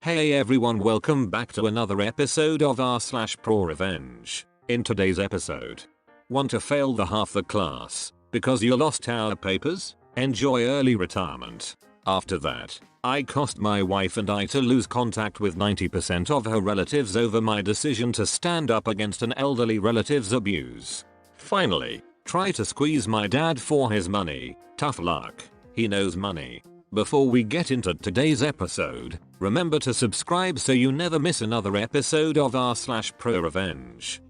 Hey everyone, welcome back to another episode of r/ProRevenge. In today's episode, want to fail the half the class because you lost our papers? Enjoy early retirement. After that, I cost my wife and I to lose contact with 90% of her relatives over my decision to stand up against an elderly relative's abuse. Finally, try to squeeze my dad for his money. Tough luck. He knows money. Before we get into today's episode, remember to subscribe so you never miss another episode of r/ProRevenge.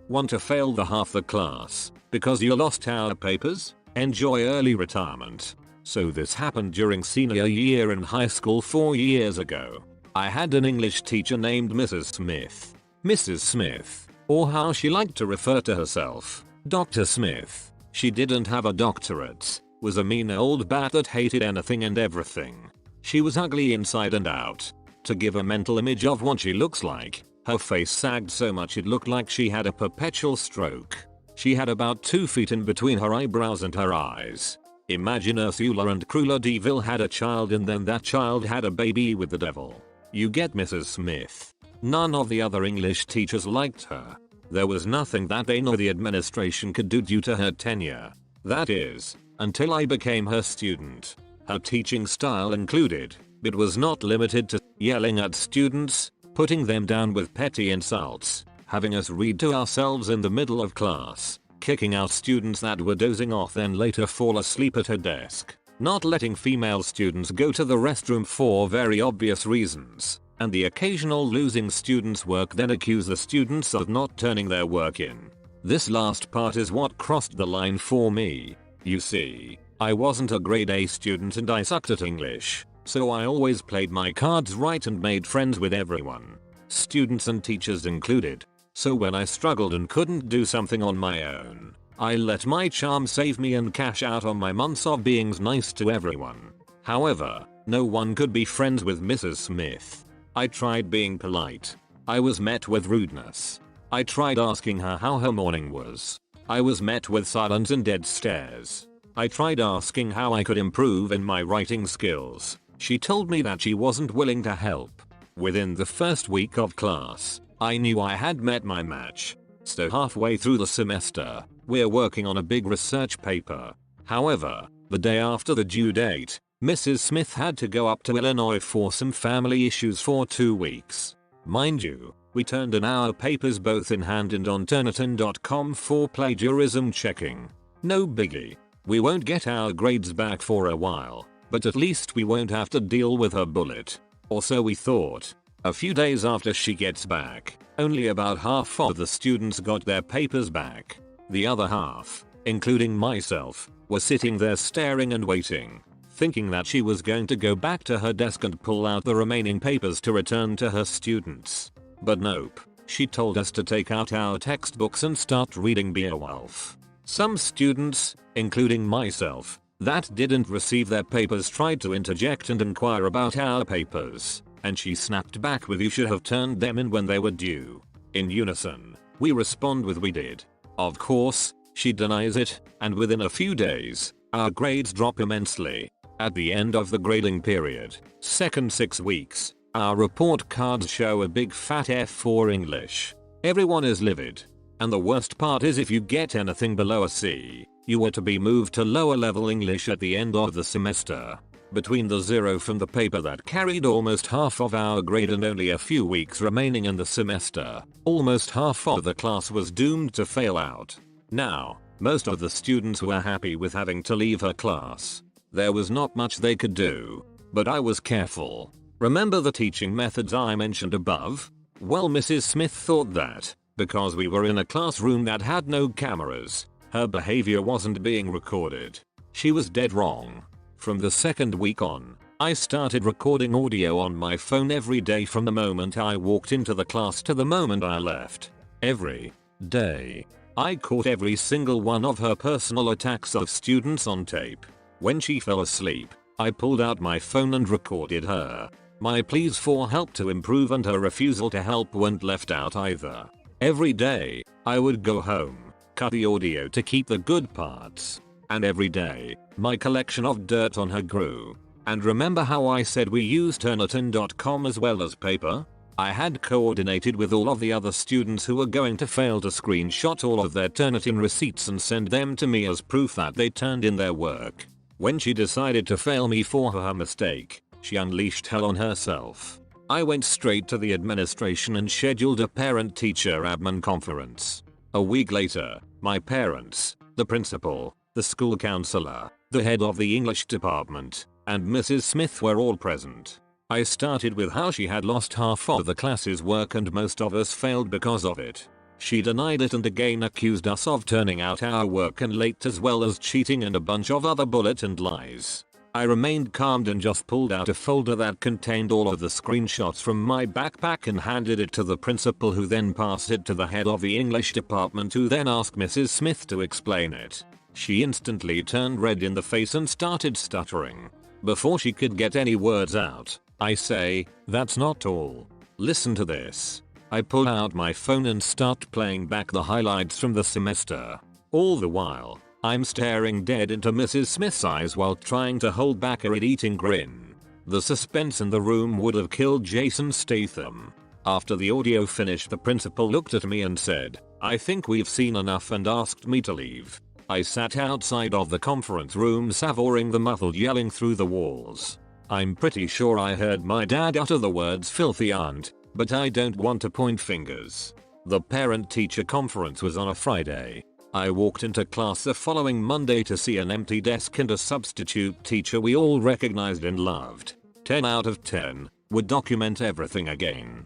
Want to fail the half the class because you lost our papers? Enjoy early retirement. So this happened during senior year in high school 4 years ago. I had an English teacher named Mrs. Smith. Mrs. Smith, or how she liked to refer to herself, Dr. Smith. She didn't have a doctorate, was a mean old bat that hated anything and everything. She was ugly inside and out. To give a mental image of what she looks like, her face sagged so much it looked like she had a perpetual stroke. She had about 2 feet in between her eyebrows and her eyes. Imagine Ursula and Cruella de Vil had a child and then that child had a baby with the devil. You get Mrs. Smith. None of the other English teachers liked her. There was nothing that they nor the administration could do due to her tenure. That is, until I became her student. Her teaching style included, but was not limited to, yelling at students, putting them down with petty insults, having us read to ourselves in the middle of class, kicking out students that were dozing off then later fall asleep at her desk, not letting female students go to the restroom for very obvious reasons, and the occasional losing students' work then accuse the students of not turning their work in. This last part is what crossed the line for me. You see, I wasn't a grade A student and I sucked at English, so I always played my cards right and made friends with everyone, students and teachers included. So when I struggled and couldn't do something on my own, I let my charm save me and cash out on my months of being nice to everyone. However, no one could be friends with Mrs. Smith. I tried being polite. I was met with rudeness. I tried asking her how her morning was. I was met with silence and dead stares. I tried asking how I could improve in my writing skills. She told me that she wasn't willing to help. Within the first week of class, I knew I had met my match. So halfway through the semester, we're working on a big research paper. However, the day after the due date, Mrs. Smith had to go up to Illinois for some family issues for 2 weeks. Mind you, we turned in our papers both in hand and on Turnitin.com for plagiarism checking. No biggie. We won't get our grades back for a while, but at least we won't have to deal with her bullet. Or so we thought. A few days after she gets back, only about half of the students got their papers back. The other half, including myself, were sitting there staring and waiting, thinking that she was going to go back to her desk and pull out the remaining papers to return to her students. But nope, she told us to take out our textbooks and start reading Beowulf. Some students, including myself, that didn't receive their papers tried to interject and inquire about our papers, and she snapped back with "You should have turned them in when they were due." In unison, we respond with "We did." Of course, she denies it, and within a few days, our grades drop immensely. At the end of the grading period, second 6 weeks, our report cards show a big fat F for English. Everyone is livid. And the worst part is if you get anything below a C, you are to be moved to lower level English at the end of the semester. Between the zero from the paper that carried almost half of our grade and only a few weeks remaining in the semester, almost half of the class was doomed to fail out. Now, most of the students were happy with having to leave her class. There was not much they could do, but I was careful. Remember the teaching methods I mentioned above? Well, Mrs. Smith thought that, because we were in a classroom that had no cameras, her behavior wasn't being recorded. She was dead wrong. From the second week on, I started recording audio on my phone every day from the moment I walked into the class to the moment I left. Every day. I caught every single one of her personal attacks of students on tape. When she fell asleep, I pulled out my phone and recorded her. My pleas for help to improve and her refusal to help weren't left out either. Every day, I would go home, cut the audio to keep the good parts, and every day, my collection of dirt on her grew. And remember how I said we used Turnitin.com as well as paper? I had coordinated with all of the other students who were going to fail to screenshot all of their Turnitin receipts and send them to me as proof that they turned in their work. When she decided to fail me for her mistake, she unleashed hell on herself. I went straight to the administration and scheduled a parent-teacher admin conference. A week later, my parents, the principal, the school counselor, the head of the English department, and Mrs. Smith were all present. I started with how she had lost half of the class's work and most of us failed because of it. She denied it and again accused us of turning out our work and late as well as cheating and a bunch of other bullet and lies. I remained calm and just pulled out a folder that contained all of the screenshots from my backpack and handed it to the principal, who then passed it to the head of the English department, who then asked Mrs. Smith to explain it. She instantly turned red in the face and started stuttering. Before she could get any words out, I say, "That's not all. Listen to this." I pull out my phone and start playing back the highlights from the semester. All the while, I'm staring dead into Mrs. Smith's eyes while trying to hold back a eating grin. The suspense in the room would have killed Jason Statham. After the audio finished, the principal looked at me and said, "I think we've seen enough," and asked me to leave. I sat outside of the conference room savoring the muffled yelling through the walls. I'm pretty sure I heard my dad utter the words "filthy aunt," but I don't want to point fingers. The parent-teacher conference was on a Friday. I walked into class the following Monday to see an empty desk and a substitute teacher we all recognized and loved. 10 out of 10, would document everything again.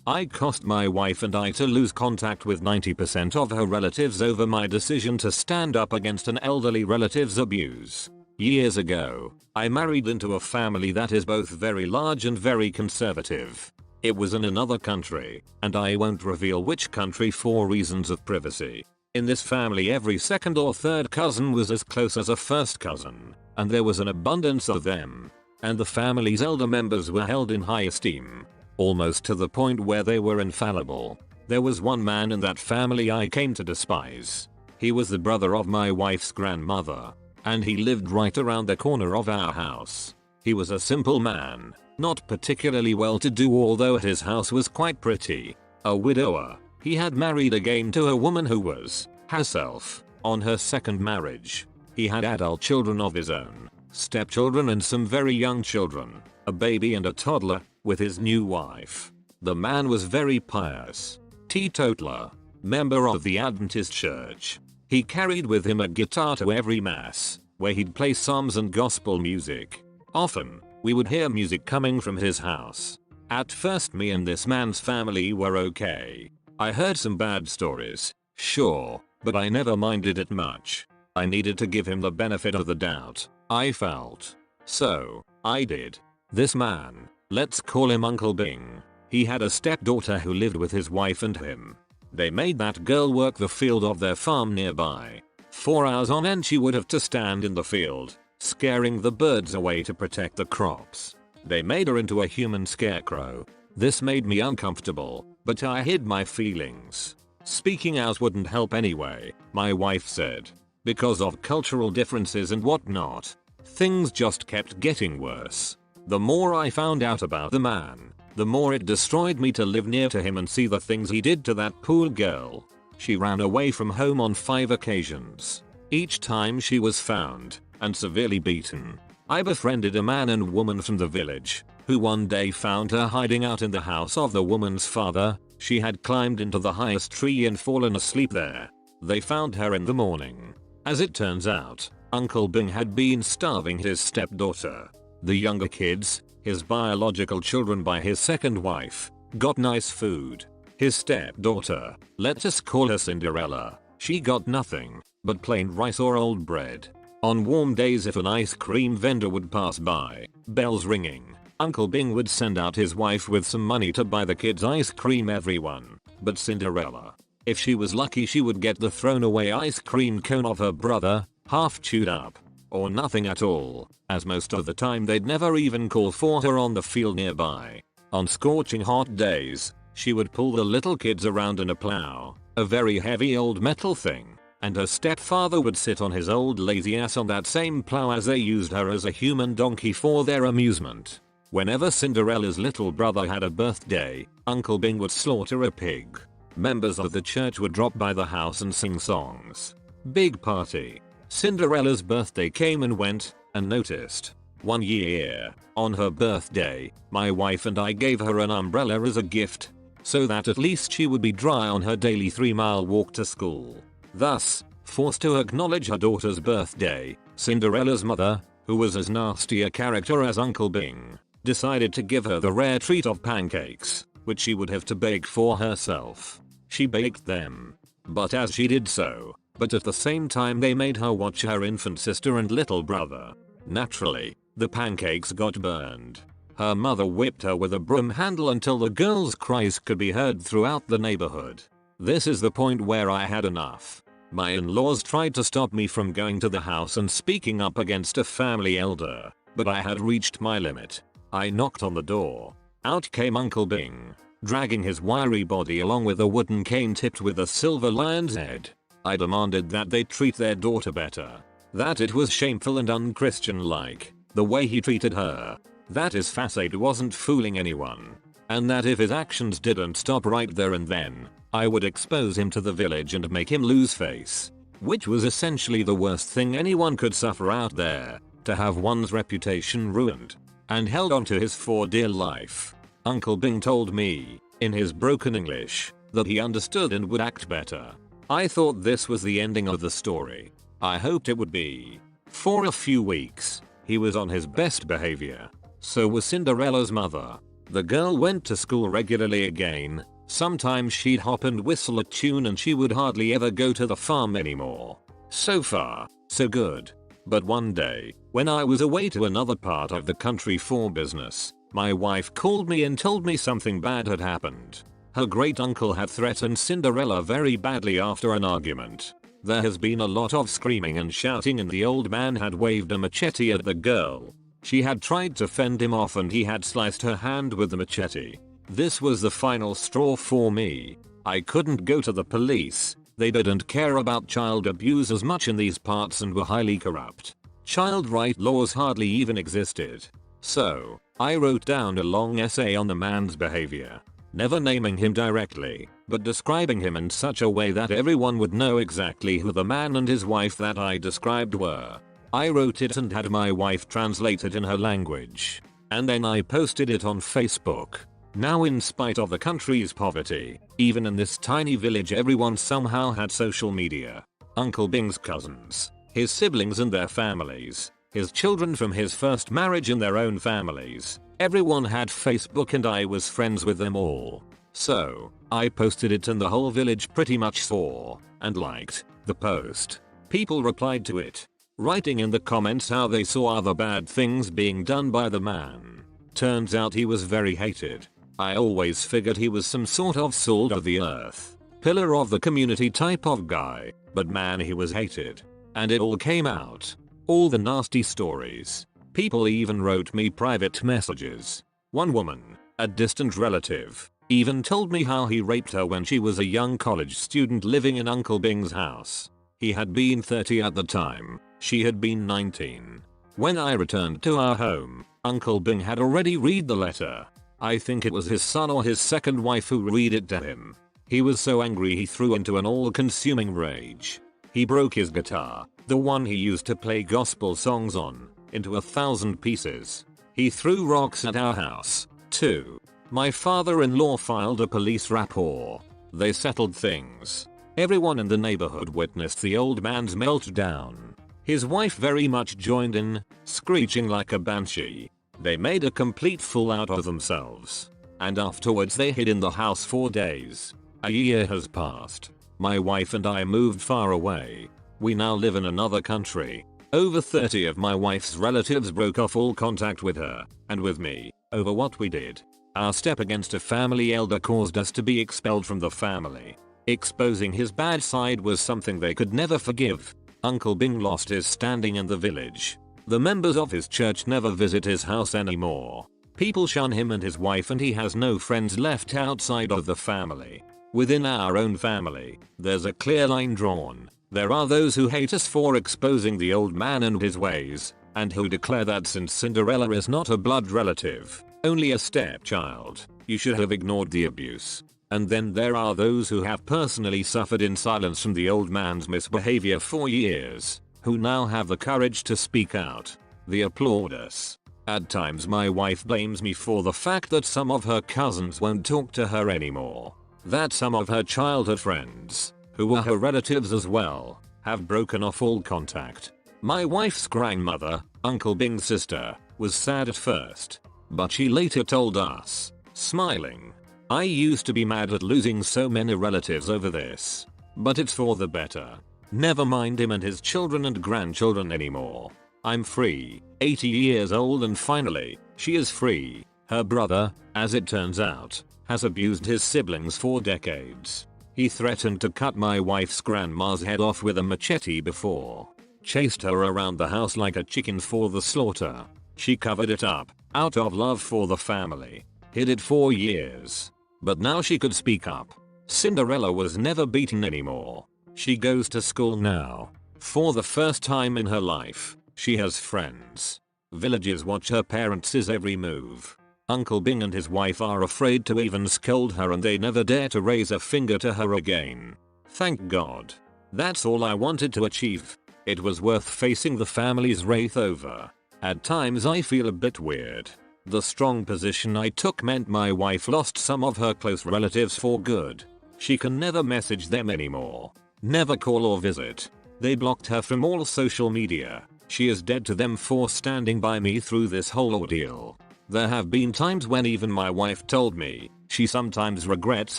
I caused my wife and I to lose contact with 90% of her relatives over my decision to stand up against an elderly relative's abuse. Years ago, I married into a family that is both very large and very conservative. It was in another country, and I won't reveal which country for reasons of privacy. In this family, every second or third cousin was as close as a first cousin, and there was an abundance of them. And the family's elder members were held in high esteem, almost to the point where they were infallible. There was one man in that family I came to despise. He was the brother of my wife's grandmother, and he lived right around the corner of our house. He was a simple man, not particularly well-to-do, although his house was quite pretty. A widower. He had married again to a woman who was, herself, on her second marriage. He had adult children of his own, stepchildren and some very young children, a baby and a toddler, with his new wife. The man was very pious, teetotaler, member of the Adventist church. He carried with him a guitar to every mass, where he'd play psalms and gospel music. Often, we would hear music coming from his house. At first, me and this man's family were okay. I heard some bad stories, sure, but I never minded it much. I needed to give him the benefit of the doubt, I felt. So, I did. This man, let's call him Uncle Bing. He had a stepdaughter who lived with his wife and him. They made that girl work the field of their farm nearby. 4 hours on end she would have to stand in the field, scaring the birds away to protect the crops. They made her into a human scarecrow. This made me uncomfortable, but I hid my feelings. Speaking out wouldn't help anyway, my wife said. Because of cultural differences and whatnot, things just kept getting worse. The more I found out about the man, the more it destroyed me to live near to him and see the things he did to that poor girl. She ran away from home on 5 occasions. Each time she was found and severely beaten. I befriended a man and woman from the village, who one day found her hiding out in the house of the woman's father. She had climbed into the highest tree and fallen asleep there. They found her in the morning. As it turns out, Uncle Bing had been starving his stepdaughter. The younger kids, his biological children by his second wife, got nice food. His stepdaughter, let us call her Cinderella, she got nothing but plain rice or old bread. On warm days, if an ice cream vendor would pass by, bells ringing, Uncle Bing would send out his wife with some money to buy the kids ice cream. Everyone but Cinderella, if she was lucky, she would get the thrown away ice cream cone of her brother, half chewed up, or nothing at all, as most of the time they'd never even call for her on the field nearby. On scorching hot days, she would pull the little kids around in a plow, a very heavy old metal thing. and her stepfather would sit on his old lazy ass on that same plow as they used her as a human donkey for their amusement. Whenever Cinderella's little brother had a birthday, Uncle Bing would slaughter a pig. Members of the church would drop by the house and sing songs. Big party. Cinderella's birthday came and went, unnoticed. One year, on her birthday, my wife and I gave her an umbrella as a gift, so that at least she would be dry on her daily 3-mile walk to school. Thus, forced to acknowledge her daughter's birthday, Cinderella's mother, who was as nasty a character as Uncle Bing, decided to give her the rare treat of pancakes, which she would have to bake for herself. She baked them. But as she did so, at the same time they made her watch her infant sister and little brother. Naturally, the pancakes got burned. Her mother whipped her with a broom handle until the girl's cries could be heard throughout the neighborhood. This is the point where I had enough. My in-laws tried to stop me from going to the house and speaking up against a family elder, but I had reached my limit. I knocked on the door. Out came Uncle Bing, dragging his wiry body along with a wooden cane tipped with a silver lion's head. I demanded that they treat their daughter better. That it was shameful and unchristian-like, the way he treated her. That his facade wasn't fooling anyone. And that if his actions didn't stop right there and then, I would expose him to the village and make him lose face. Which was essentially the worst thing anyone could suffer out there, to have one's reputation ruined. And held on to his for dear life. Uncle Bing told me, in his broken English, that he understood and would act better. I thought this was the ending of the story. I hoped it would be. For a few weeks, he was on his best behavior. So was Cinderella's mother. The girl went to school regularly again. Sometimes she'd hop and whistle a tune and she would hardly ever go to the farm anymore. So far, so good. But one day, when I was away to another part of the country for business, my wife called me and told me something bad had happened. Her great uncle had threatened Cinderella very badly after an argument. There has been a lot of screaming and shouting and the old man had waved a machete at the girl. She had tried to fend him off and he had sliced her hand with the machete. This was the final straw for me. I couldn't go to the police. They didn't care about child abuse as much in these parts and were highly corrupt. Child right laws hardly even existed. So, I wrote down a long essay on the man's behavior. Never naming him directly, but describing him in such a way that everyone would know exactly who the man and his wife that I described were. I wrote it and had my wife translate it in her language. And then I posted it on Facebook. Now in spite of the country's poverty, even in this tiny village everyone somehow had social media. Uncle Bing's cousins, his siblings and their families, his children from his first marriage and their own families. Everyone had Facebook and I was friends with them all. So, I posted it and the whole village pretty much saw and liked the post. People replied to it, writing in the comments how they saw other bad things being done by the man. Turns out he was very hated. I always figured he was some sort of salt of the earth, pillar of the community type of guy, but man, he was hated. And it all came out. All the nasty stories. People even wrote me private messages. One woman, a distant relative, even told me how he raped her when she was a young college student living in Uncle Bing's house. He had been 30 at the time, she had been 19. When I returned to our home, Uncle Bing had already read the letter. I think it was his son or his second wife who read it to him. He was so angry he threw into an all-consuming rage. He broke his guitar, the one he used to play gospel songs on, into 1,000 pieces. He threw rocks at our house, too. My father-in-law filed a police rapport. They settled things. Everyone in the neighborhood witnessed the old man's meltdown. His wife very much joined in, screeching like a banshee. They made a complete fool out of themselves. And afterwards they hid in the house for days. A year has passed. My wife and I moved far away. We now live in another country. Over 30 of my wife's relatives broke off all contact with her, and with me, over what we did. Our step against a family elder caused us to be expelled from the family. Exposing his bad side was something they could never forgive. Uncle Bing lost his standing in the village. The members of his church never visit his house anymore. People shun him and his wife and he has no friends left outside of the family. Within our own family, there's a clear line drawn. There are those who hate us for exposing the old man and his ways, and who declare that since Cinderella is not a blood relative, only a stepchild, you should have ignored the abuse. And then there are those who have personally suffered in silence from the old man's misbehavior for years, who now have the courage to speak out. They applaud us. At times my wife blames me for the fact that some of her cousins won't talk to her anymore. That some of her childhood friends, who were her relatives as well, have broken off all contact. My wife's grandmother, Uncle Bing's sister, was sad at first, but she later told us, smiling, "I used to be mad at losing so many relatives over this, but it's for the better. Never mind him and his children and grandchildren anymore. I'm free, 80 years old, and finally, she is free." Her brother, as it turns out, has abused his siblings for decades. He threatened to cut my wife's grandma's head off with a machete before. Chased her around the house like a chicken for the slaughter. She covered it up, out of love for the family. Hid it for years. But now she could speak up. Cinderella was never beaten anymore. She goes to school now. For the first time in her life, she has friends. Villagers watch her parents' every move. Uncle Bing and his wife are afraid to even scold her, and they never dare to raise a finger to her again. Thank God. That's all I wanted to achieve. It was worth facing the family's wrath over. At times I feel a bit weird. The strong position I took meant my wife lost some of her close relatives for good. She can never message them anymore. Never call or visit. They blocked her from all social media. She is dead to them for standing by me through this whole ordeal. There have been times when even my wife told me she sometimes regrets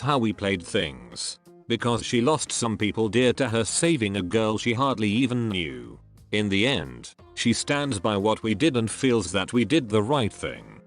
how we played things, because she lost some people dear to her saving a girl she hardly even knew. In the end, she stands by what we did and feels that we did the right thing.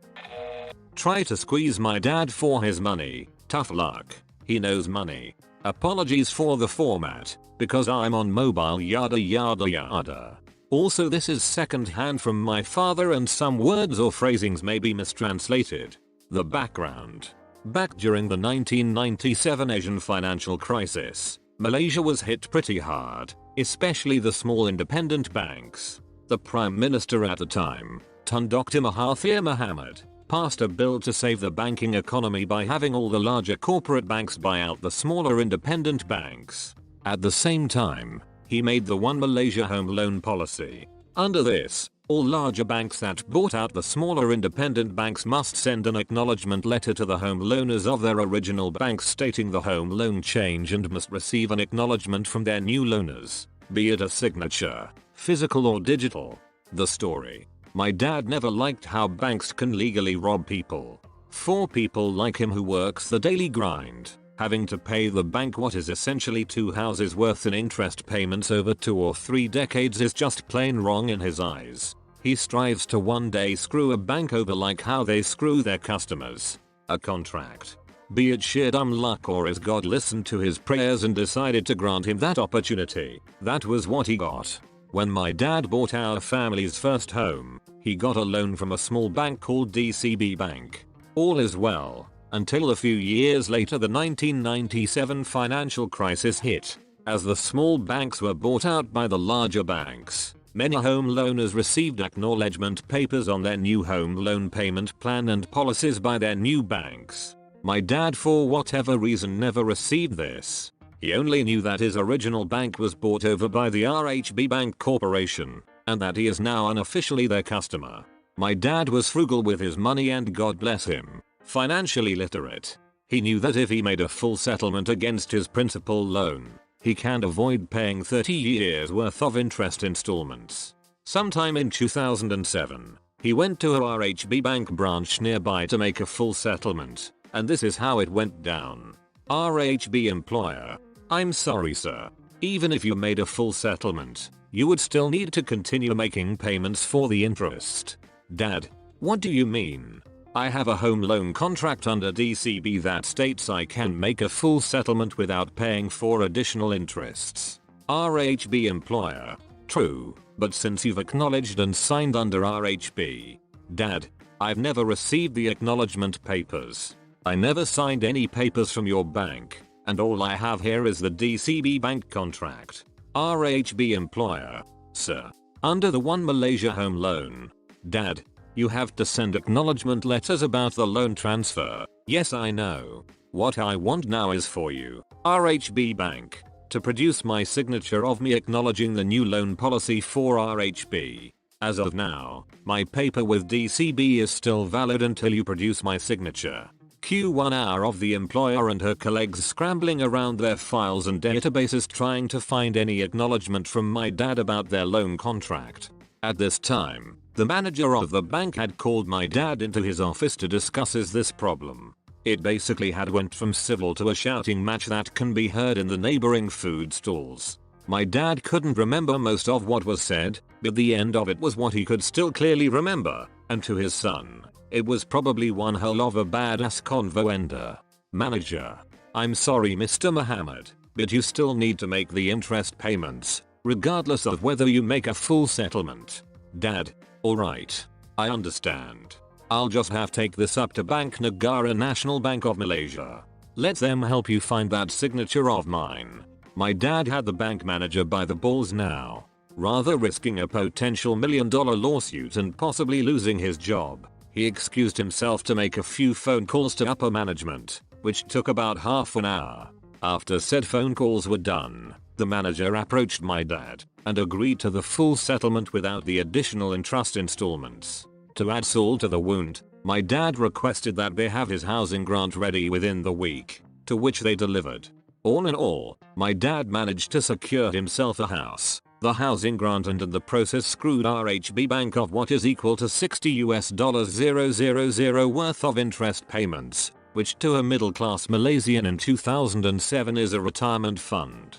Try to squeeze my dad for his money. Tough luck. He knows money. Apologies for the format, because I'm on mobile, yada yada yada. Also, this is second hand from my father and some words or phrasings may be mistranslated. The background. Back during the 1997 Asian financial crisis, Malaysia was hit pretty hard, especially the small independent banks. The Prime Minister at the time, Tun Dr. Mahathir Mohamad, passed a bill to save the banking economy by having all the larger corporate banks buy out the smaller independent banks. At the same time, he made the One Malaysia Home Loan policy. Under this, all larger banks that bought out the smaller independent banks must send an acknowledgement letter to the home loaners of their original banks stating the home loan change and must receive an acknowledgement from their new loaners, be it a signature, physical or digital. The story. My dad never liked how banks can legally rob people. For people like him who works the daily grind, having to pay the bank what is essentially 2 houses worth in interest payments over 2 or 3 decades is just plain wrong in his eyes. He strives to one day screw a bank over like how they screw their customers. A contract. Be it sheer dumb luck or has God listened to his prayers and decided to grant him that opportunity, that was what he got. When my dad bought our family's first home, he got a loan from a small bank called DCB Bank. All is well. Until a few years later the 1997 financial crisis hit. As the small banks were bought out by the larger banks, many home loaners received acknowledgement papers on their new home loan payment plan and policies by their new banks. My dad for whatever reason never received this. He only knew that his original bank was bought over by the RHB Bank Corporation, and that he is now unofficially their customer. My dad was frugal with his money and God bless him. Financially literate. He knew that if he made a full settlement against his principal loan, he can't avoid paying 30 years worth of interest installments. Sometime in 2007, he went to a RHB Bank branch nearby to make a full settlement, and this is how it went down. RHB employer: "I'm sorry sir. Even if you made a full settlement, you would still need to continue making payments for the interest." Dad: "What do you mean? I have a home loan contract under DCB that states I can make a full settlement without paying for additional interests." RHB employer: "True, but since you've acknowledged and signed under RHB." Dad: "I've never received the acknowledgement papers. I never signed any papers from your bank, and all I have here is the DCB Bank contract." RHB employer. Sir. Under the One Malaysia Home Loan. Dad. You have to send acknowledgement letters about the loan transfer. Yes, I know. What I want now is for you, RHB Bank, to produce my signature of me acknowledging the new loan policy for RHB. As of now, my paper with DCB is still valid until you produce my signature. Q1 hour of the employer and her colleagues scrambling around their files and databases trying to find any acknowledgement from my dad about their loan contract. At this time, the manager of the bank had called my dad into his office to discuss this problem. It basically had went from civil to a shouting match that can be heard in the neighboring food stalls. My dad couldn't remember most of what was said, but the end of it was what he could still clearly remember, and to his son, it was probably one hell of a badass convo ender. Manager. I'm sorry Mr. Muhammad, but you still need to make the interest payments, regardless of whether you make a full settlement. Dad. Alright. I understand. I'll just have to take this up to Bank Negara National Bank of Malaysia. Let them help you find that signature of mine. My dad had the bank manager by the balls now. Rather risking a potential $1 million lawsuit and possibly losing his job, he excused himself to make a few phone calls to upper management, which took about half an hour. After said phone calls were done, the manager approached my dad and agreed to the full settlement without the additional interest installments. To add salt to the wound, my dad requested that they have his housing grant ready within the week, to which they delivered. All in all, my dad managed to secure himself a house, the housing grant, and in the process screwed RHB Bank of what is equal to $60,000 worth of interest payments, which to a middle-class Malaysian in 2007 is a retirement fund.